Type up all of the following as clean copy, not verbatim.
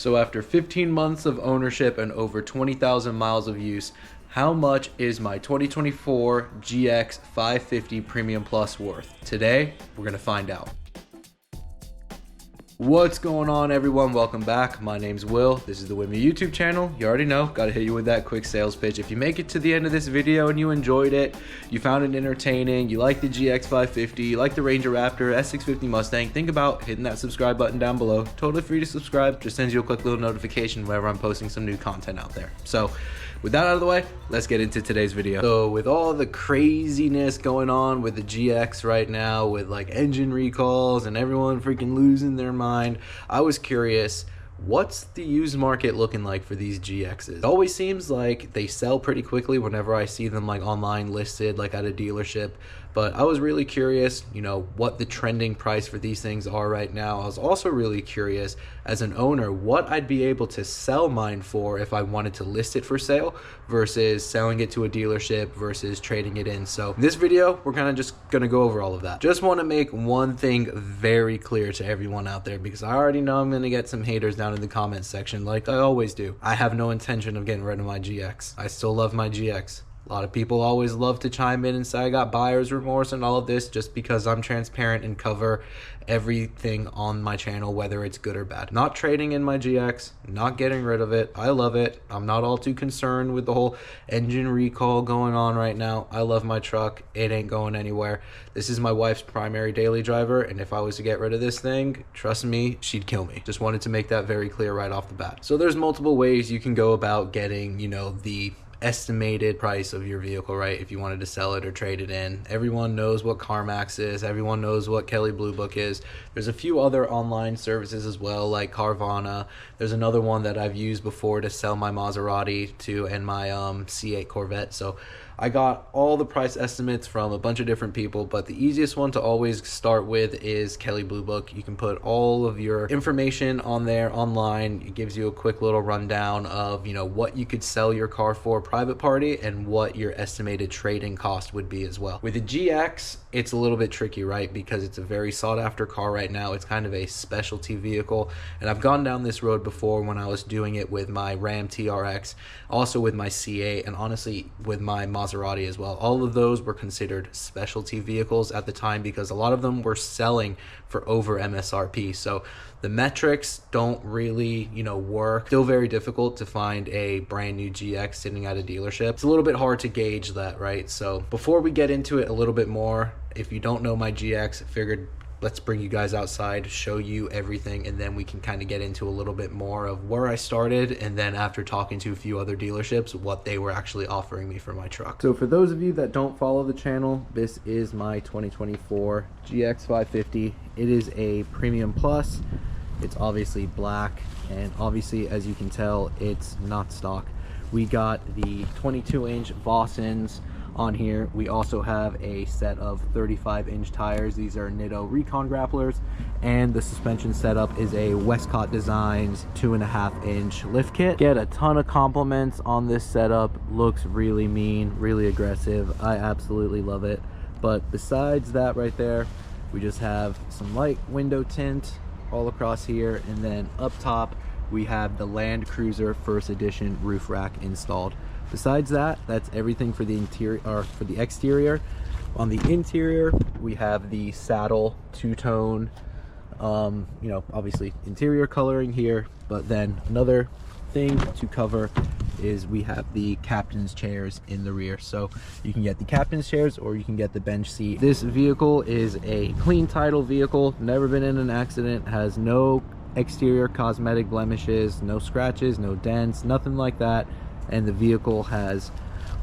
So after 15 months of ownership and over 20,000 miles of use, how much is my 2024 GX 550 Premium Plus worth? Today, we're gonna find out. What's going on, everyone? Welcome back. My name's Will. This is the With Me YouTube channel. You already know, gotta hit you with that quick sales pitch. If you make it to the end of this video and you enjoyed it, you found it entertaining, you like the GX 550, you like the Ranger Raptor, S650 Mustang, think about hitting that subscribe button down below. Totally free to subscribe, just sends you a quick little notification whenever I'm posting some new content out there. So with that out of the way, let's get into today's video. So with all the craziness going on with the GX right now, with like engine recalls and everyone freaking losing their mind, I was curious, what's the used market looking like for these GXs? It always seems like they sell pretty quickly whenever I see them like online listed, like at a dealership. But I was really curious, what the trending price for these things are right now. I was also really curious as an owner, what I'd be able to sell mine for if I wanted to list it for sale versus selling it to a dealership versus trading it in. So in this video, we're kind of just going to go over all of that. Just want to make one thing very clear to everyone out there, because I already know I'm going to get some haters down in the comments section like I always do. I have no intention of getting rid of my GX. I still love my GX. A lot of people always love to chime in and say I got buyer's remorse and all of this, just because I'm transparent and cover everything on my channel, whether it's good or bad. Not trading in my GX, not getting rid of it. I love it. I'm not all too concerned with the whole engine recall going on right now. I love my truck. It ain't going anywhere. This is my wife's primary daily driver, and if I was to get rid of this thing, trust me, she'd kill me. Just wanted to make that very clear right off the bat. So there's multiple ways you can go about getting, the estimated price of your vehicle, right? If you wanted to sell it or trade it in. Everyone knows what Carmax is. Everyone knows what Kelley Blue Book is. There's a few other online services as well, like Carvana. There's another one that I've used before to sell my Maserati to and my C8 Corvette. So I got all the price estimates from a bunch of different people, but the easiest one to always start with is Kelley Blue Book. You can put all of your information on there online. It gives you a quick little rundown of, what you could sell your car for private party and what your estimated trading cost would be as well. With the GX, it's a little bit tricky, right? Because it's a very sought after car right now. It's kind of a specialty vehicle. And I've gone down this road before when I was doing it with my Ram TRX, also with my C8, and honestly with my Maserati as well. All of those were considered specialty vehicles at the time because a lot of them were selling for over MSRP. So the metrics don't really, work. Still very difficult to find a brand new GX sitting at a dealership. It's a little bit hard to gauge that, right? So before we get into it a little bit more, if you don't know my GX, I figured let's bring you guys outside, show you everything, and then we can kind of get into a little bit more of where I started, and then after talking to a few other dealerships, what they were actually offering me for my truck. So for those of you that don't follow the channel, this is my 2024 GX 550. It is a Premium Plus. It's obviously black, and obviously, as you can tell, it's not stock. We got the 22-inch Vossens on here. We also have a set of 35-inch tires. These are Nitto Recon grapplers, and the suspension setup is a Westcott Designs 2.5-inch lift kit. Get a ton of compliments on this setup. Looks really mean, really aggressive. I absolutely love it. But besides that right there, we just have some light window tint all across here, and then up top we have the Land Cruiser First Edition roof rack installed. Besides that, that's everything for the interior, or for the exterior. On the interior, we have the saddle two-tone, obviously interior coloring here, but then another thing to cover is we have the captain's chairs in the rear. So you can get the captain's chairs or you can get the bench seat. This vehicle is a clean title vehicle, never been in an accident, has no exterior cosmetic blemishes, no scratches, no dents, nothing like that. And the vehicle has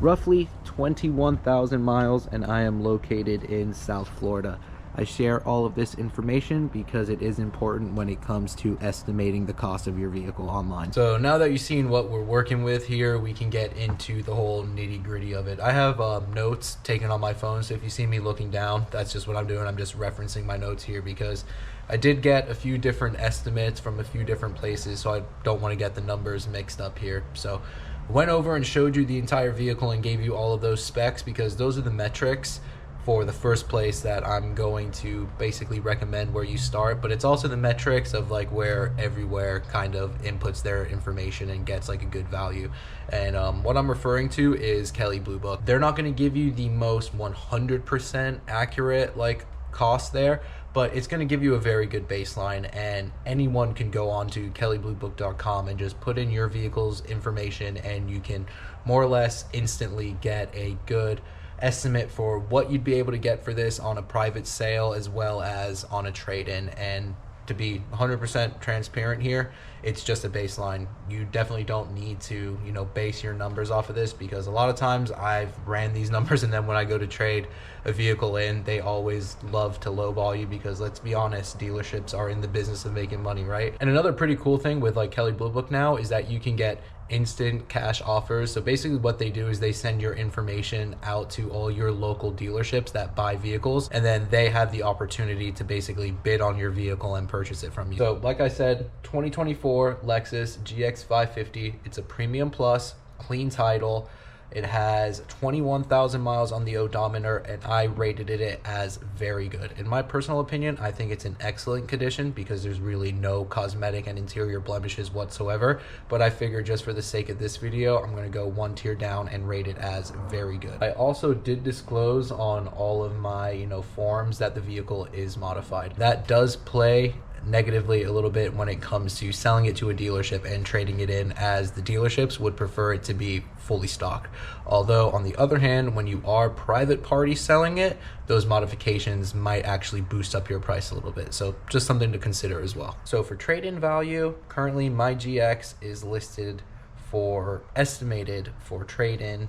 roughly 21,000 miles, and I am located in South Florida. I share all of this information because it is important when it comes to estimating the cost of your vehicle online. So now that you've seen what we're working with here, we can get into the whole nitty-gritty of it. I have notes taken on my phone, so if you see me looking down, that's just what I'm doing. I'm just referencing my notes here because I did get a few different estimates from a few different places, so I don't want to get the numbers mixed up here. So went over and showed you the entire vehicle and gave you all of those specs because those are the metrics for the first place that I'm going to basically recommend where you start, but it's also the metrics of like where everywhere kind of inputs their information and gets like a good value. And what I'm referring to is Kelley Blue Book. They're not going to give you the most 100% accurate like cost there, but it's going to give you a very good baseline, and anyone can go on to kelleybluebook.com and just put in your vehicle's information, and you can more or less instantly get a good estimate for what you'd be able to get for this on a private sale as well as on a trade-in. And to be 100% transparent here, it's just a baseline. You definitely don't need to, base your numbers off of this, because a lot of times I've ran these numbers and then when I go to trade a vehicle in, they always love to lowball you, because let's be honest, dealerships are in the business of making money, right? And another pretty cool thing with like Kelley Blue Book now is that you can get instant cash offers. So basically what they do is they send your information out to all your local dealerships that buy vehicles, and then they have the opportunity to basically bid on your vehicle and purchase it from you. So like I said, 2024 Lexus GX 550, it's a premium plus, clean title. It has 21,000 miles on the odometer, and I rated it as very good. In my personal opinion, I think it's in excellent condition because there's really no cosmetic and interior blemishes whatsoever. But I figure just for the sake of this video, I'm going to go one tier down and rate it as very good. I also did disclose on all of my, forums that the vehicle is modified. That does play negatively a little bit when it comes to selling it to a dealership and trading it in, as the dealerships would prefer it to be fully stocked. Although on the other hand, when you are private party selling it, those modifications might actually boost up your price a little bit. So just something to consider as well. So for trade-in value, currently my GX is listed for estimated for trade-in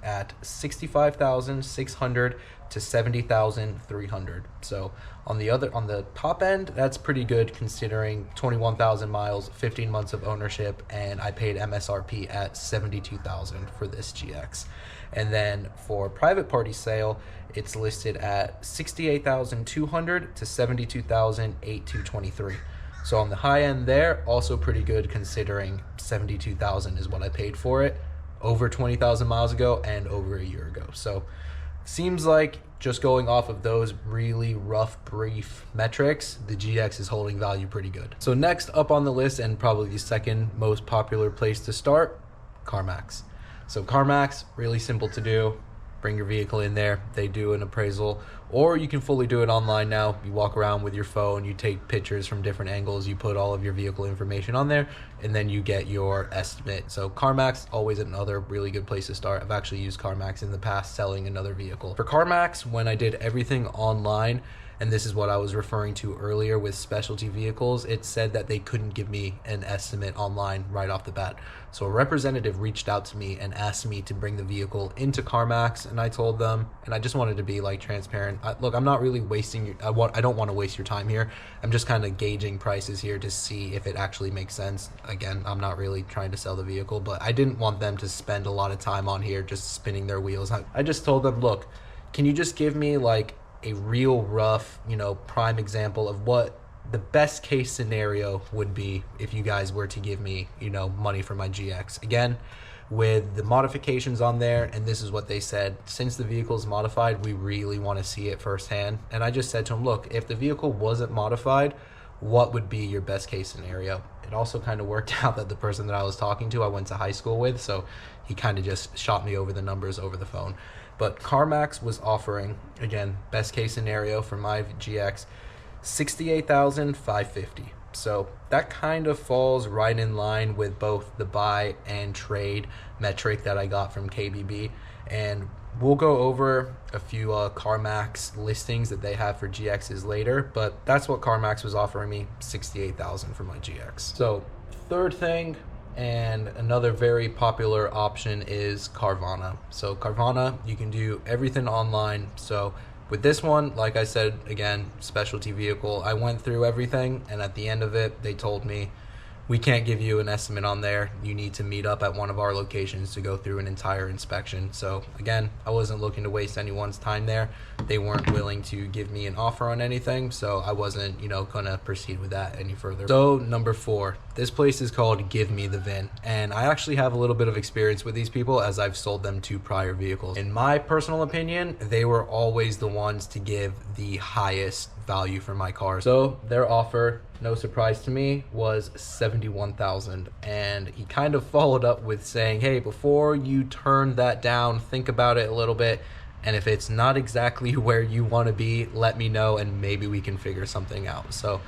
at $65,600 to $70,300. So on the top end, that's pretty good considering 21,000 miles, 15 months of ownership, and I paid MSRP at $72,000 for this GX. And then for private party sale, it's listed at $68,200 to $72,823. So on the high end there, also pretty good considering $72,000 is what I paid for it over 20,000 miles ago and over a year ago. So seems like just going off of those really rough, brief metrics, the GX is holding value pretty good. So next up on the list, and probably the second most popular place to start, Carmax. So Carmax, really simple to do. Bring your vehicle in there, they do an appraisal, or you can fully do it online now. You walk around with your phone, you take pictures from different angles, you put all of your vehicle information on there, and then you get your estimate. So Carmax, always another really good place to start. I've actually used Carmax in the past selling another vehicle. For Carmax, when I did everything online, and this is what I was referring to earlier with specialty vehicles, it said that they couldn't give me an estimate online right off the bat. So a representative reached out to me and asked me to bring the vehicle into Carmax, and I told them, and I just wanted to be like transparent. Look, I'm not really wasting your, I don't want to waste your time here. I'm just kind of gauging prices here to see if it actually makes sense. Again, I'm not really trying to sell the vehicle, but I didn't want them to spend a lot of time on here just spinning their wheels. I just told them, look, can you just give me like a real rough, prime example of what the best case scenario would be if you guys were to give me, money for my GX. Again, with the modifications on there, and this is what they said: since the vehicle is modified, we really want to see it firsthand. And I just said to them, look, if the vehicle wasn't modified, what would be your best case scenario? It also kind of worked out that the person that I was talking to, I went to high school with, so he kind of just shot me over the numbers over the phone. But CarMax was offering, again, best case scenario for my GX, $68,550. So that kind of falls right in line with both the buy and trade metric that I got from KBB. And we'll go over a few CarMax listings that they have for GXs later, but that's what CarMax was offering me, $68,000 for my GX. So third thing, and another very popular option, is Carvana. So Carvana, you can do everything online. So with this one, like I said, again, specialty vehicle, I went through everything, and at the end of it, they told me, we can't give you an estimate on there. You need to meet up at one of our locations to go through an entire inspection. So again, I wasn't looking to waste anyone's time there. They weren't willing to give me an offer on anything, so I wasn't, gonna proceed with that any further. So number 4, This place is called Givemethevin, and I actually have a little bit of experience with these people as I've sold them 2 prior vehicles. In my personal opinion, they were always the ones to give the highest value for my car. So their offer, no surprise to me, was $71,000, and he kind of followed up with saying, hey, before you turn that down, think about it a little bit, and if it's not exactly where you want to be, let me know and maybe we can figure something out. So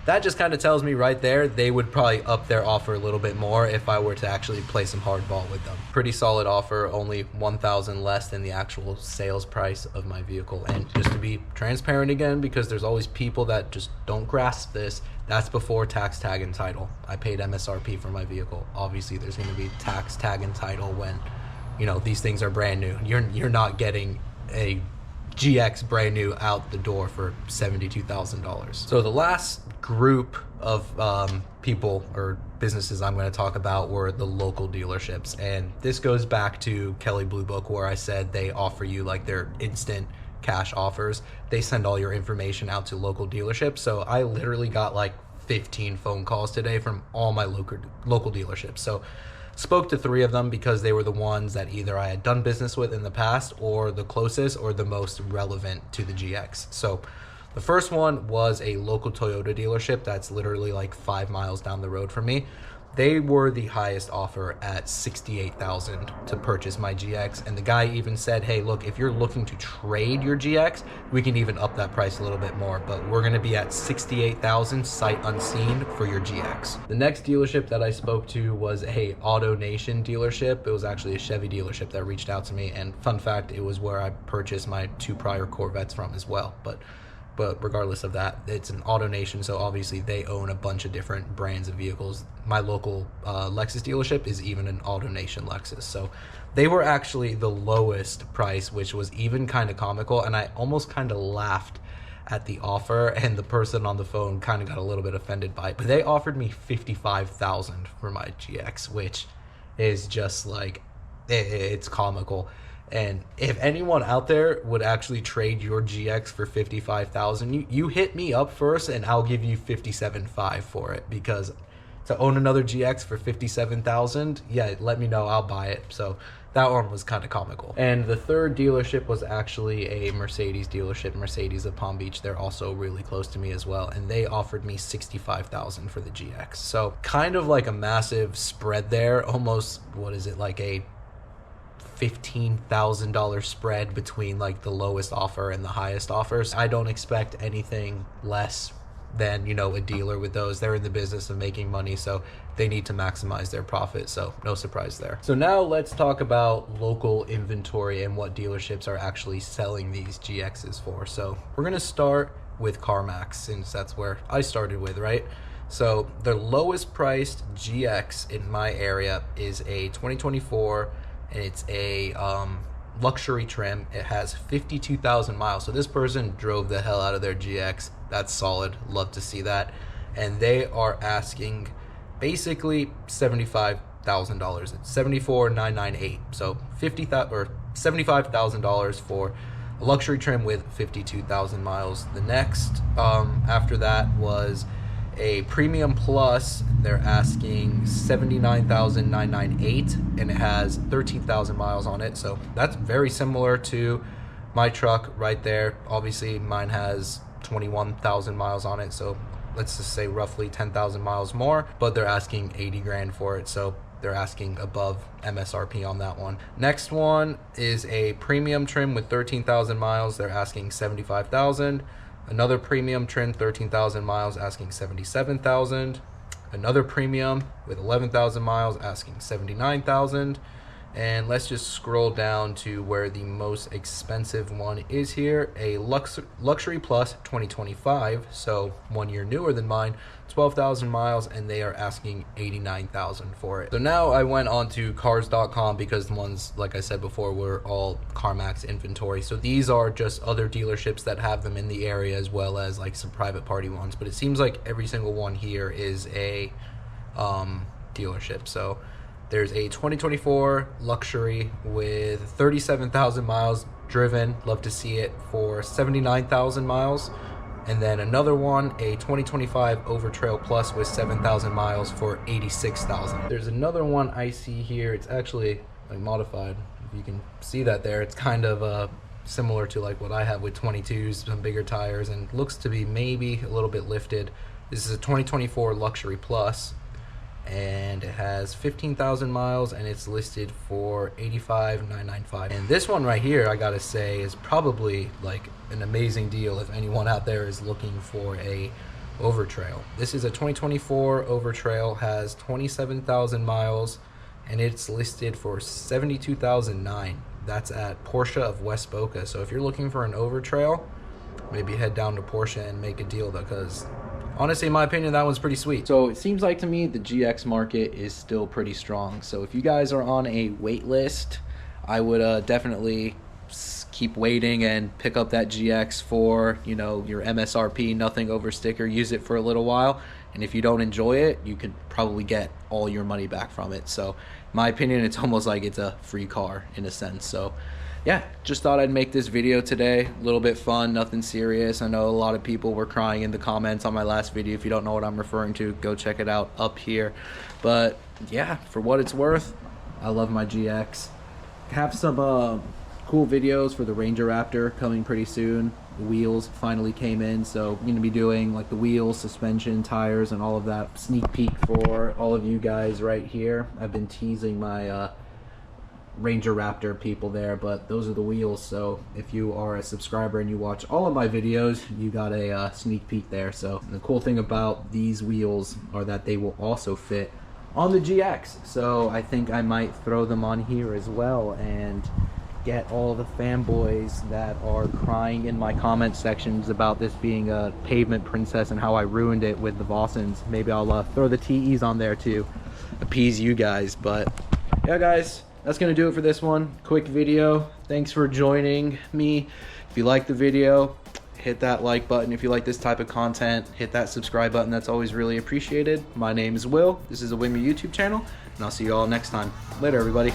that just kind of tells me right there they would probably up their offer a little bit more if I were to actually play some hardball with them. Pretty solid offer, only $1,000 less than the actual sales price of my vehicle. And just to be transparent again, because there's always people that just don't grasp this, that's before tax, tag, and title. I paid MSRP for my vehicle. Obviously there's going to be tax, tag, and title when, you know, these things are brand new. You're not getting a GX brand new out the door for $72,000. So the last group of people or businesses I'm going to talk about were the local dealerships, and this goes back to Kelley Blue Book, where I said they offer you like their instant cash offers. They send all your information out to local dealerships. So I literally got like 15 phone calls today from all my local dealerships. So spoke to 3 of them because they were the ones that either I had done business with in the past or the closest or the most relevant to the GX. So the first one was a local Toyota dealership that's literally like 5 miles down the road from me. They were the highest offer at $68,000 to purchase my GX. And the guy even said, hey, look, if you're looking to trade your GX, we can even up that price a little bit more, but we're going to be at $68,000 sight unseen for your GX. The next dealership that I spoke to was a AutoNation dealership. It was actually a Chevy dealership that reached out to me. And fun fact, it was where I purchased my 2 prior Corvettes from as well. But regardless of that, it's an AutoNation, so obviously they own a bunch of different brands of vehicles. My local Lexus dealership is even an AutoNation Lexus. So they were actually the lowest price, which was even kind of comical, and I almost kind of laughed at the offer, and the person on the phone kind of got a little bit offended by it. But they offered me $55,000 for my GX, which is just like, it's comical. And if anyone out there would actually trade your GX for $55,000, you hit me up first and I'll give you $57,500 for it, because to own another GX for $57,000, yeah, let me know, I'll buy it. So that one was kind of comical. And the third dealership was actually a Mercedes dealership, Mercedes of Palm Beach. They're also really close to me as well, and they offered me $65,000 for the GX. So kind of like a massive spread there, almost, what is it, like a $15,000 spread between like the lowest offer and the highest offers. I don't expect anything less than, you know, a dealer with those. They're in the business of making money, so they need to maximize their profit. So no surprise there. So now let's talk about local inventory and what dealerships are actually selling these GXs for. So we're going to start with Carmax, since that's where I started with, right? So the lowest priced GX in my area is a 2024, and it's a luxury trim. It has 52,000 miles. So this person drove the hell out of their GX. That's solid. Love to see that. And they are asking basically $75,000. It's $74,998. So $75,000 for a luxury trim with 52,000 miles. The next after that was a premium plus. They're asking $79,998, and it has 13,000 miles on it. So that's very similar to my truck right there. Obviously mine has 21,000 miles on it, so let's just say roughly 10,000 miles more, but they're asking 80 grand for it. So they're asking above MSRP on that one. Next one is a premium trim with 13,000 miles. They're asking 75,000. Another premium trim, 13,000 miles, asking 77,000. Another premium with 11,000 miles, asking 79,000. And let's just scroll down to where the most expensive one is here, a Luxury Plus 2025, so 1 year newer than mine, 12,000 miles, and they are asking 89,000 for it. So now I went on to cars.com because the ones, like I said before, were all Carmax inventory. So these are just other dealerships that have them in the area, as well as like some private party ones. But it seems like every single one here is a dealership. So there's a 2024 luxury with 37,000 miles driven. Love to see it, for 79,000 miles. And then another one, a 2025 Overtrail Plus with 7,000 miles for $86,000. There's another one I see here. It's actually like modified. If you can see that there, it's kind of similar to like what I have with 22s, some bigger tires, and looks to be maybe a little bit lifted. This is a 2024 Luxury Plus, and it has 15,000 miles, and it's listed for $85,995. And this one right here, I gotta say, is probably like an amazing deal if anyone out there is looking for a Overtrail. This is a 2024 Overtrail, has 27,000 miles, and it's listed for $72,009. That's at Porsche of West Boca. So if you're looking for an Overtrail, maybe head down to Porsche and make a deal, because honestly, in my opinion, that one's pretty sweet. So it seems like to me the GX market is still pretty strong. So if you guys are on a wait list, I would definitely keep waiting and pick up that GX for, you know, your MSRP, nothing over sticker. Use it for a little while, and if you don't enjoy it, you could probably get all your money back from it. So in my opinion, it's almost like it's a free car in a sense. So yeah, just thought I'd make this video today. A little bit fun, nothing serious. I know a lot of people were crying in the comments on my last video. If you don't know what I'm referring to, go check it out up here. But yeah, for what it's worth, I love my GX. Have some cool videos for the Ranger Raptor coming pretty soon. The wheels finally came in, so I'm gonna be doing like the wheels, suspension, tires, and all of that. Sneak peek for all of you guys right here. I've been teasing my Ranger Raptor people there, but those are the wheels. So if you are a subscriber and you watch all of my videos, you got a sneak peek there. So the cool thing about these wheels are that they will also fit on the GX. So I think I might throw them on here as well and get all the fanboys that are crying in my comment sections about this being a pavement princess and how I ruined it with the Vossens. Maybe I'll throw the TEs on there to appease you guys. But yeah, guys, that's gonna do it for this one. Quick video. Thanks for joining me. If you like the video, hit that like button. If you like this type of content, hit that subscribe button. That's always really appreciated. My name is Will. This is the Wimmy YouTube channel, and I'll see you all next time. Later, everybody.